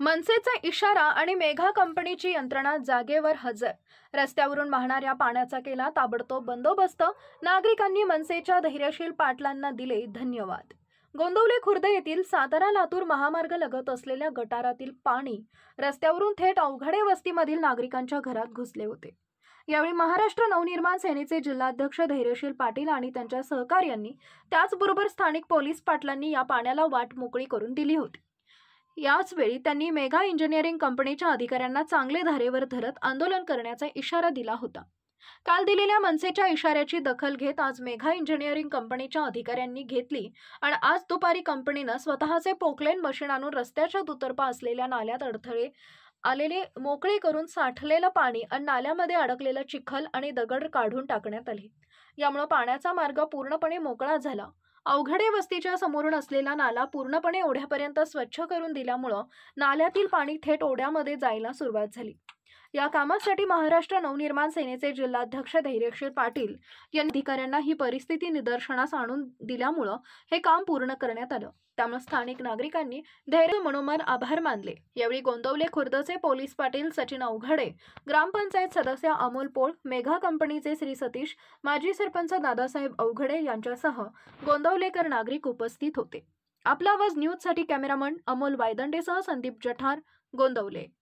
मनसेचा इशारा आणि मेघा कंपनीची यंत्रणा जागेवर हजर. रस्त्यावरून वाहणाऱ्या पाण्याचा केला ताबडतोब बंदोबस्त. नागरिकांनी मनसेच्या धैर्यशील पाटलांना दिले धन्यवाद. गोंदवले खुर्द येथील सातारा लातूर महामार्ग लगत असलेल्या गटारातील पाणी रस्त्यावरून थेट अवघडे वस्तीमधील नागरिकांच्या घरात घुसले होते. यावेळी महाराष्ट्र नवनिर्माण सेनेचे जिल्हाध्यक्ष धैर्यशील पाटील आणि त्यांच्या सहकार्यांनी त्याचबरोबर स्थानिक पोलीस पाटलांनी या पाण्याला वाट मोकळी करून दिली होती. याच वेळी त्यांनी मेघा इंजिनिअरिंग कंपनीच्या अधिकाऱ्यांना चांगले धारेवर धरत आंदोलन करण्याचा इशारा दिला होता. काल दिलेल्या मनसेच्या इशाऱ्याची दखल घेत आज मेघा इंजिनिअरिंग कंपनीच्या अधिकाऱ्यांनी घेतली आणि आज दुपारी कंपनीनं स्वतःचे पोकलेन मशीन आणून रस्त्याच्या दुतर्फा असलेल्या नाल्यात अडथळे आलेले मोकळे करून साठलेलं पाणी आणि नाल्यामध्ये अडकलेलं चिखल आणि दगड काढून टाकण्यात आले. यामुळे पाण्याचा मार्ग पूर्णपणे मोकळा झाला. अवघडे वस्तीच्या समोरून असलेला नाला पूर्णपणे ओढ्यापर्यंत स्वच्छ करून दिल्यामुळे नाल्यातील पाणी थेट ओढ्यामध्ये जायला सुरुवात झाली. या कामासाठी महाराष्ट्र नवनिर्माण सेनेचे जिल्हाध्यक्ष धैर्यशील पाटील यांनी अधिकाऱ्यांना ही परिस्थिती निदर्शनास आणून दिल्यामुळे हे काम पूर्ण करण्यात आलं. त्यामुळे स्थानिक नागरिकांनी धैर्य मनोमन आभार मानले. यावेळी गोंदवले खुर्दचे पोलीस पाटील सचिन अवघडे, ग्रामपंचायत सदस्य अमोल पोळ, मेघा कंपनीचे श्री सतीश, माजी सरपंच दादासाहेब अवघडे यांच्यासह गोंदवलेकर नागरिक उपस्थित होते. आपला आवाज न्यूजसाठी कॅमेरामन अमोल वायदंडेसह संदीप जठार, गोंदवले.